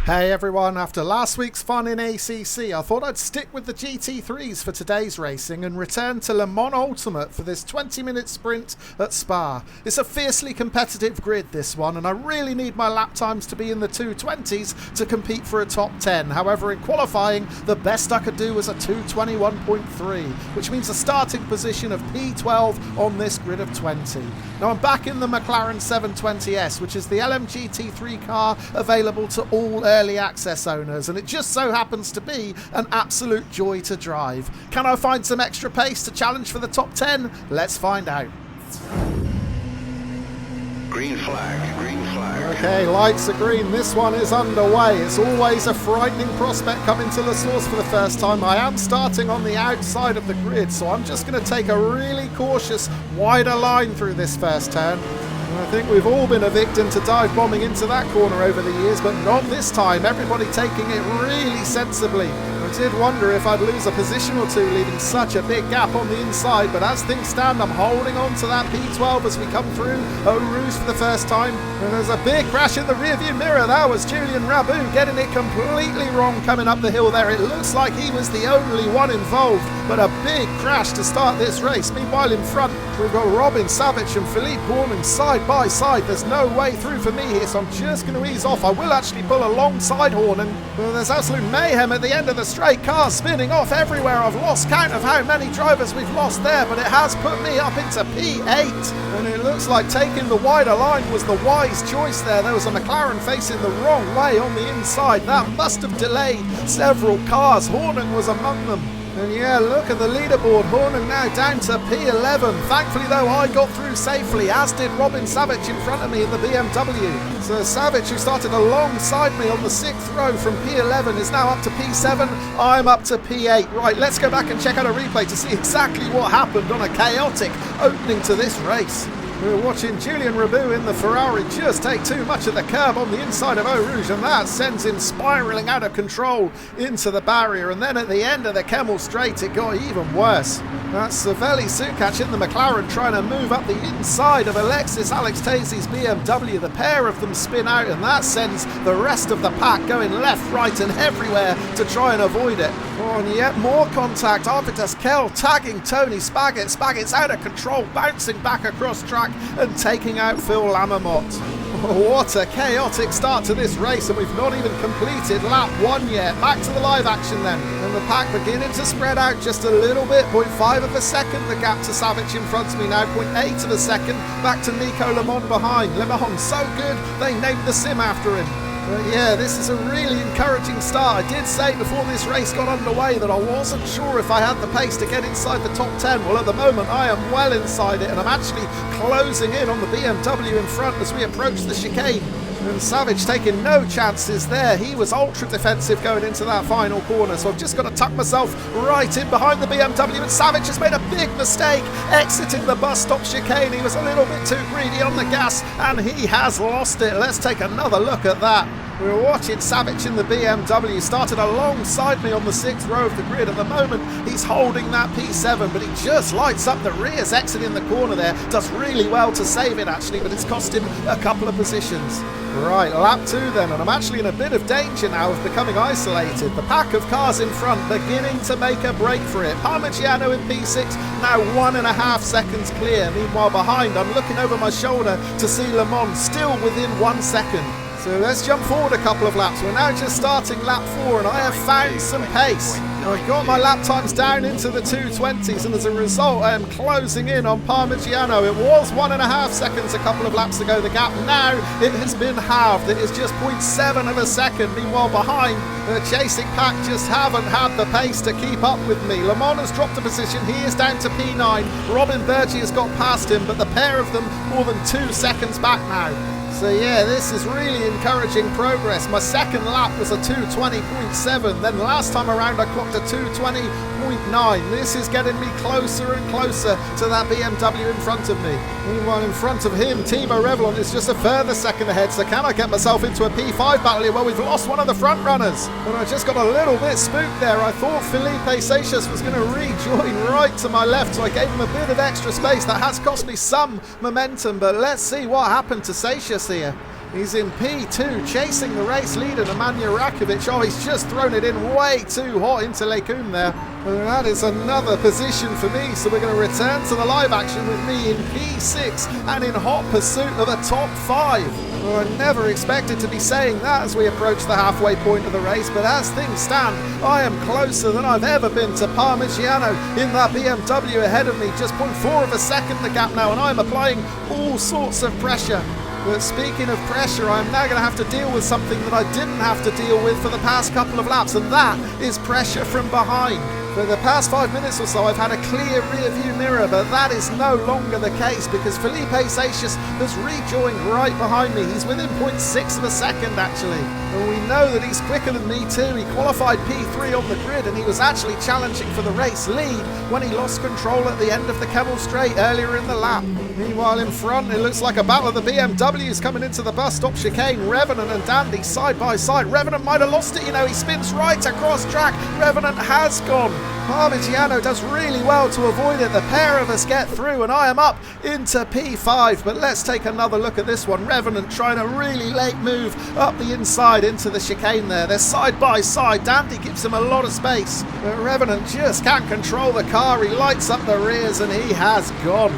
Hey everyone, after last week's fun in ACC, I thought I'd stick with the GT3s for today's racing and return to Le Mans Ultimate for this 20-minute sprint at Spa. It's a fiercely competitive grid, this one, and I really need my lap times to be in the 220s to compete for a top 10. However, in qualifying, the best I could do was a 221.3, which means a starting position of P12 on this grid of 20. Now I'm back in the McLaren 720S, which is the LMU GT3 car available to all early access owners, and it just so happens to be an absolute joy to drive. Can I find some extra pace to challenge for the top 10? Let's find out. Green flag, green flag. Okay, lights are green. This one is underway. It's always a frightening prospect coming to La Source for the first time. I am starting on the outside of the grid, so I'm just going to take a really cautious, wider line through this first turn. I think we've all been a victim to dive bombing into that corner over the years, but not this time. Everybody taking it really sensibly. I did wonder if I'd lose a position or two, leaving such a big gap on the inside, but as things stand, I'm holding on to that P12 as we come through Eau Rouge for the first time. And there's a big crash in the rearview mirror. That was Julian Rabu getting it completely wrong coming up the hill there. It looks like he was the only one involved, but a big crash to start this race. Meanwhile, in front, we've got Robin Savage and Philippe Bourman side by side. There's no way through for me here, so I'm just going to ease off. I will actually pull a long side horn, and there's absolute mayhem at the end of the straight. Cars spinning off everywhere. I've lost count of how many drivers we've lost there, but it has put me up into P8, and it looks like taking the wider line was the wise choice there. There was a McLaren facing the wrong way on the inside. That must have delayed several cars. Horning was among them. And yeah, look at the leaderboard. Horning now down to P11. Thankfully, though, I got through safely, as did Robin Savage in front of me in the BMW. So Savage, who started alongside me on the 6th row from P11, is now up to P7. I'm up to P8. Right, let's go back and check out a replay to see exactly what happened on a chaotic opening to this race. We're watching Julian Rabu in the Ferrari just take too much of the curb on the inside of Eau Rouge, and that sends him spiralling out of control into the barrier. And then at the end of the Kemmel Straight, it got even worse. That's Savelli Sukac in the McLaren trying to move up the inside of Alexis Alex Tasi's BMW. The pair of them spin out, and that sends the rest of the pack going left, right and everywhere to try and avoid it. Oh, and yet more contact. Arvidas Kell tagging Tony Spaggett. Spaggett's out of control, bouncing back across track and taking out Phil Lammermott. Oh, what a chaotic start to this race, and we've not even completed lap 1 yet. Back to the live action then, and the pack beginning to spread out just a little bit. 0.5 of a second the gap to Savage in front of me now. 0.8 of a second back to Nico Lemon behind. Lemon so good they named the sim after him. Yeah, this is a really encouraging start. I did say before this race got underway that I wasn't sure if I had the pace to get inside the top 10. Well, at the moment I am well inside it, and I'm actually closing in on the BMW in front as we approach the chicane. And Savage taking no chances there. He was ultra defensive going into that final corner, so I've just got to tuck myself right in behind the BMW, and Savage has made a big mistake exiting the bus stop chicane. He was a little bit too greedy on the gas, and he has lost it. Let's take another look at that. We're watching Savage in the BMW, started alongside me on the 6th row of the grid. At the moment, he's holding that P7, but he just lights up the rears exiting the corner there. Does really well to save it, actually, but it's cost him a couple of positions. Right, lap 2 then, and I'm actually in a bit of danger now of becoming isolated. The pack of cars in front beginning to make a break for it. Parmigiano in P6, now 1.5 seconds clear. Meanwhile, behind, I'm looking over my shoulder to see Le Mans still within 1 second. So let's jump forward a couple of laps. We're now just starting lap 4, and I have found some pace. I've got my lap times down into the 220s, and as a result I am closing in on Parmigiano. It was 1.5 seconds a couple of laps ago. The gap now, it has been halved. It is just 0.7 of a second. Meanwhile, behind, the chasing pack just haven't had the pace to keep up with me. Le Mans has dropped a position. He is down to P9. Robin Bergi has got past him, but the pair of them more than 2 seconds back now. So yeah, this is really encouraging progress. My second lap was a 2:20.7. Then last time around I clocked a 2:20.9. This is getting me closer and closer to that BMW in front of me. Meanwhile, in front of him, Timo Revlon is just a further second ahead. So can I get myself into a P5 battle here? Well, we've lost one of the front runners. But I just got a little bit spooked there. I thought Felipe Seixas was going to rejoin right to my left, so I gave him a bit of extra space. That has cost me some momentum, but let's see what happened to Seixas. pace here. He's in P2, chasing the race leader, Nemanja Rakovic. Oh, he's just thrown it in way too hot into Lecum there. And that is another position for me, so we're going to return to the live action with me in P6 and in hot pursuit of a top 5. Well, I never expected to be saying that as we approach the halfway point of the race, but as things stand, I am closer than I've ever been to Parmigiano in that BMW ahead of me. Just 0.4 of a second the gap now, and I'm applying all sorts of pressure. But speaking of pressure, I'm now going to have to deal with something that I didn't have to deal with for the past couple of laps, and that is pressure from behind. For the past 5 minutes or so, I've had a clear rear view mirror, but that is no longer the case because Felipe Seixas has rejoined right behind me. He's within 0.6 of a second, actually. And we know that he's quicker than me too. He qualified P3 on the grid, and he was actually challenging for the race lead when he lost control at the end of the Kemmel Straight earlier in the lap. Meanwhile, in front, it looks like a battle of the BMWs coming into the bus stop chicane. Revenant and Dandy side by side. Revenant might have lost it, you know. He spins right across track. Revenant has gone. Parmigiano does really well to avoid it. The pair of us get through, and I am up into P5. But let's take another look at this one. Revenant trying a really late move up the inside into the chicane there. They're side by side. Dandy gives him a lot of space, but Revenant just can't control the car. He lights up the rears, and he has gone.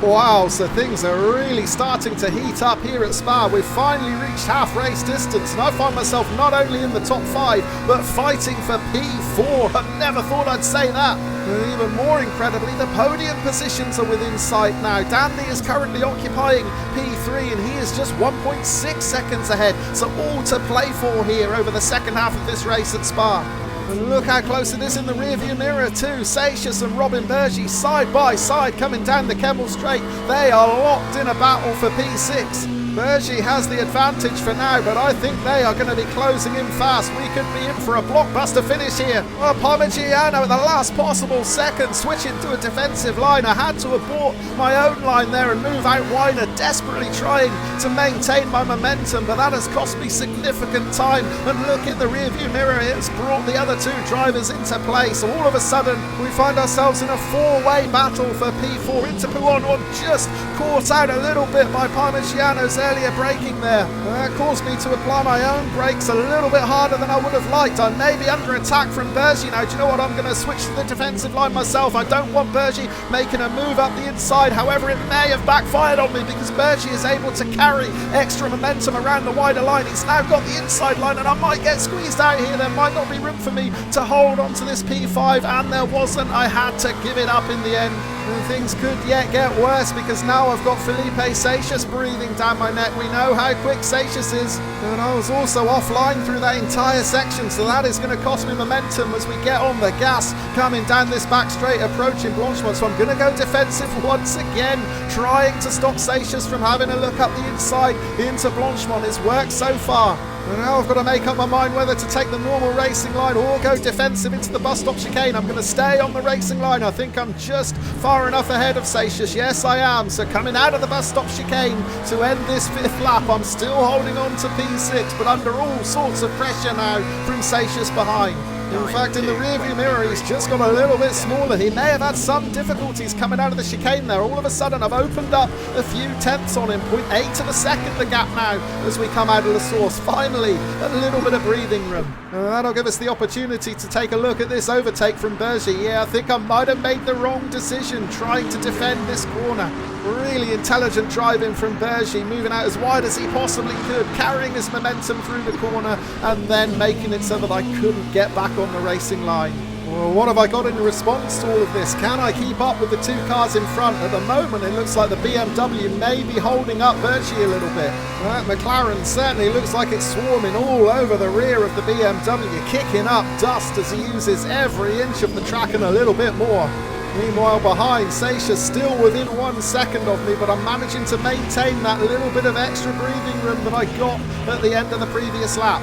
Wow, so things are really starting to heat up here at Spa. We've finally reached half race distance, and I find myself not only in the top 5 but fighting for P4. I never thought I'd say that. And even more incredibly, the podium positions are within sight now. Dandy is currently occupying P3, and he is just 1.6 seconds ahead, so all to play for here over the second half of this race at Spa. And look how close it is in the rearview mirror too. Seixas and Robin Bergy side by side coming down the Kemmel Straight. They are locked in a battle for P6. Bergy has the advantage for now, but I think they are going to be closing in fast. We could be in for a blockbuster finish here. Well, Parmigiano at the last possible second switching to a defensive line. I had to abort my own line there and move out wider, desperately trying to maintain my momentum, but that has cost me significant time. And look in the rearview mirror, it's brought the other two drivers into play. So all of a sudden, we find ourselves in a 4-way battle for P4. Interpuon just caught out a little bit by Parmigiano's earlier braking there. That caused me to apply my own brakes a little bit harder than I would have liked. I may be under attack from Bergy now. Do you know what? I'm going to switch to the defensive line myself. I don't want Bergy making a move up the inside. However, it may have backfired on me because Bergy is able to carry extra momentum around the wider line. He's now got the inside line, and I might get squeezed out here. There might not be room for me to hold on to this P5, and there wasn't. I had to give it up in the end. And things could yet get worse because now I've got Felipe Seixas breathing down my neck. We know how quick Seixas is, and I was also offline through that entire section, so that is going to cost me momentum as we get on the gas coming down this back straight approaching Blanchemont. So I'm going to go defensive once again, trying to stop Seixas from having a look up the inside into Blanchemont. It's worked so far. And now I've got to make up my mind whether to take the normal racing line or go defensive into the bus stop chicane. I'm going to stay on the racing line. I think I'm just far enough ahead of Seixas. Yes, I am. So coming out of the bus stop chicane to end this 5th lap, I'm still holding on to P6, but under all sorts of pressure now from Seixas behind. In fact, in the rearview mirror, he's just got a little bit smaller. He may have had some difficulties coming out of the chicane there. All of a sudden, I've opened up a few tenths on him. 0.8 of a second the gap now as we come out of the source. Finally, a little bit of breathing room. And that'll give us the opportunity to take a look at this overtake from Bergy. Yeah, I think I might have made the wrong decision trying to defend this corner. Really intelligent driving from Bergy, moving out as wide as he possibly could, carrying his momentum through the corner, and then making it so that I couldn't get back on the racing line. Well, what have I got in response to all of this? Can I keep up with the two cars in front? At the moment, it looks like the BMW may be holding up Bergy a little bit. That McLaren certainly looks like it's swarming all over the rear of the BMW, kicking up dust as he uses every inch of the track and a little bit more. Meanwhile, behind, Seixas still within 1 second of me, but I'm managing to maintain that little bit of extra breathing room that I got at the end of the previous lap.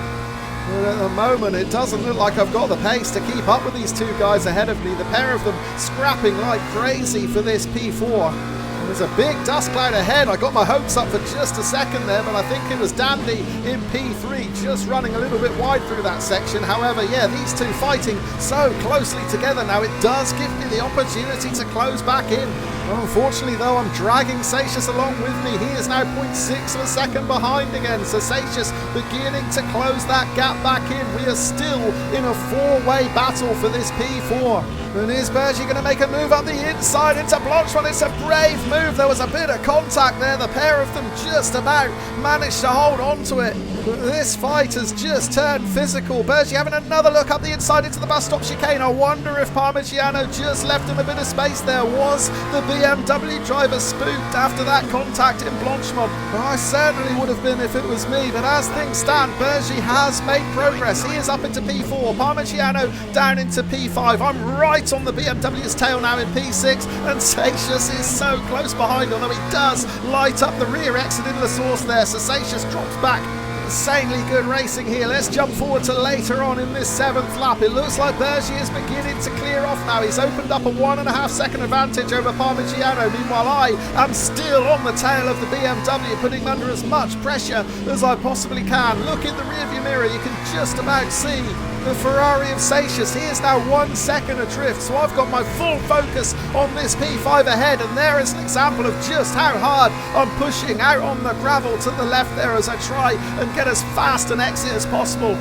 But at the moment, it doesn't look like I've got the pace to keep up with these two guys ahead of me. The pair of them scrapping like crazy for this P4. There's a big dust cloud ahead. I got my hopes up for just a second there, but I think it was Dandy in P3 just running a little bit wide through that section. However, yeah, these two fighting so closely together now, it does give me the opportunity to close back in. Unfortunately, though, I'm dragging Satius along with me. He is now 0.6 of a second behind again, so Satius beginning to close that gap back in. We are still in a four-way battle for this P4. And is Bergy going to make a move up the inside into Blanchard? It's a brave move. There was a bit of contact there. The pair of them just about managed to hold on to it. But this fight has just turned physical. Bergy having another look up the inside into the bus stop chicane. I wonder if Parmigiano just left him a bit of space there. Was the BMW driver spooked after that contact in Blanchard? I certainly would have been if it was me. But as things stand, Bergy has made progress. He is up into P4. Parmigiano down into P5. I'm right on the BMW's tail now in P6, and Satius is so close behind, although he does light up the rear exit in La Source there, so Satius drops back. Insanely good racing here. Let's jump forward to later on in this 7th lap. It looks like Bergy is beginning to clear off now. He's opened up a 1.5 second advantage over Parmigiano. Meanwhile, I am still on the tail of the BMW, putting under as much pressure as I possibly can. Look in the rearview mirror, you can just about see the Ferrari of Satius. He is now 1 second adrift, so I've got my full focus on this P5 ahead, and there is an example of just how hard I'm pushing out on the gravel to the left there as I try and get as fast an exit as possible.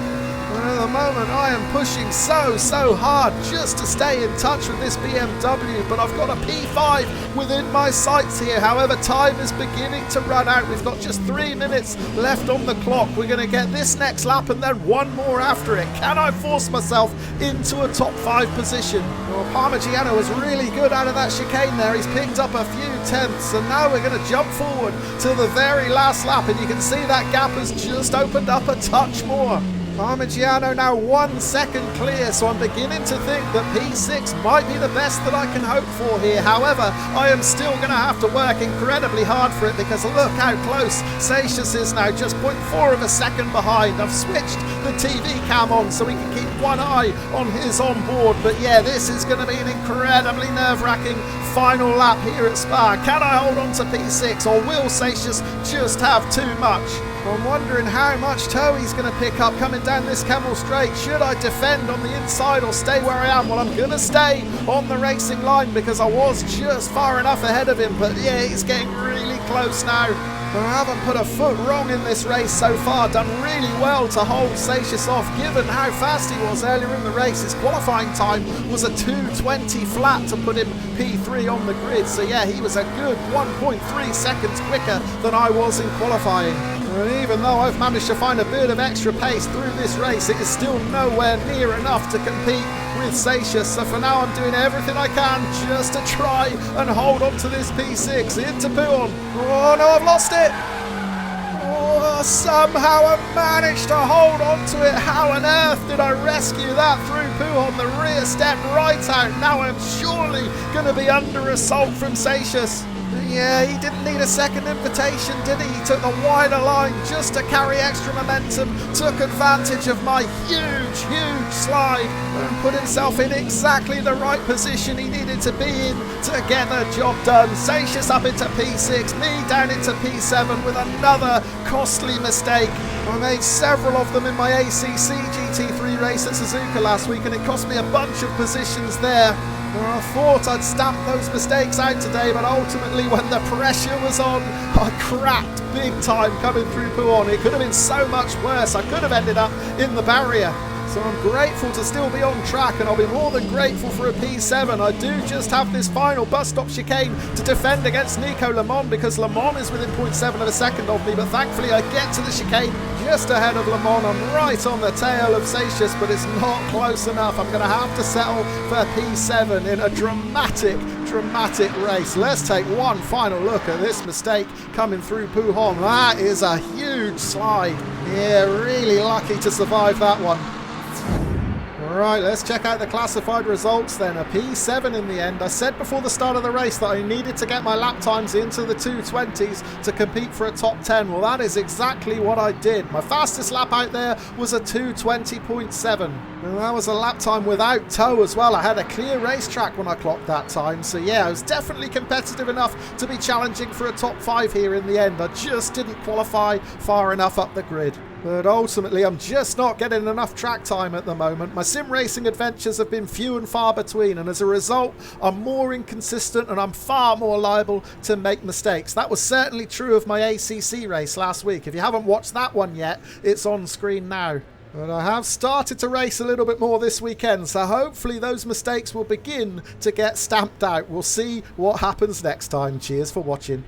And at the moment I am pushing so hard just to stay in touch with this BMW, but I've got a P5 within my sights here. However, time is beginning to run out. We've got just 3 minutes left on the clock. We're going to get this next lap and then one more after it. Can I force myself into a top 5 position? Well, Parmigiano was really good out of that chicane there. He's picked up a few tenths, and now we're going to jump forward to the very last lap, and you can see that gap has just opened up a touch more. Parmigiano now 1 second clear, so I'm beginning to think that P6 might be the best that I can hope for here. However, I am still going to have to work incredibly hard for it, because look how close Satius is now, just 0.4 of a second behind. I've switched the TV cam on so we can keep one eye on his onboard, but yeah, this is going to be an incredibly nerve-wracking final lap here at Spa. Can I hold on to P6, or will Satius just have too much? I'm wondering how much toe he's going to pick up coming down this Kemmel Straight. Should I defend on the inside or stay where I am? Well, I'm going to stay on the racing line because I was just far enough ahead of him. But yeah, he's getting really close now. I haven't put a foot wrong in this race so far. Done really well to hold Satius off, given how fast he was earlier in the race. His qualifying time was a 2:20 flat to put him P3 on the grid. So yeah, he was a good 1.3 seconds quicker than I was in qualifying. And even though I've managed to find a bit of extra pace through this race, it is still nowhere near enough to compete with Satius. So for now, I'm doing everything I can just to try and hold on to this P6 into Pouhon. Oh no, I've lost it. Oh, somehow I managed to hold on to it. How on earth did I rescue that through Pouhon? The rear step right out. Now I'm surely going to be under assault from Satius. Yeah, he didn't need a second invitation, did he? He took the wider line just to carry extra momentum, took advantage of my huge slide and put himself in exactly the right position he needed to be in to get the job done. Satius up into P6, me down into P7 with another costly mistake. I made several of them in my ACC GT3 race at Suzuka last week, and it cost me a bunch of positions there. I thought I'd stamp those mistakes out today, but ultimately when the pressure was on, I cracked big time coming through Pouhon. It could have been so much worse. I could have ended up in the barrier. So I'm grateful to still be on track, and I'll be more than grateful for a P7. I do just have this final bus stop chicane to defend against Nico Le Mans, because Le Mans is within 0.7 of a second of me, but thankfully I get to the chicane just ahead of Le Mans. I'm right on the tail of Satius, but it's not close enough. I'm going to have to settle for P7 in a dramatic race. Let's take one final look at this mistake coming through Pouhon. That is a huge slide. Yeah, really lucky to survive that one. Right, let's check out the classified results then. A P7 in the end. I said before the start of the race that I needed to get my lap times into the 220s to compete for a top 10. Well, that is exactly what I did. My fastest lap out there was a 220.7. And that was a lap time without tow as well. I had a clear racetrack when I clocked that time. So yeah, I was definitely competitive enough to be challenging for a top 5 here in the end. I just didn't qualify far enough up the grid. But ultimately, I'm just not getting enough track time at the moment. My sim racing adventures have been few and far between, and as a result, I'm more inconsistent and I'm far more liable to make mistakes. That was certainly true of my ACC race last week. If you haven't watched that one yet, it's on screen now. But I have started to race a little bit more this weekend, so hopefully those mistakes will begin to get stamped out. We'll see what happens next time. Cheers for watching.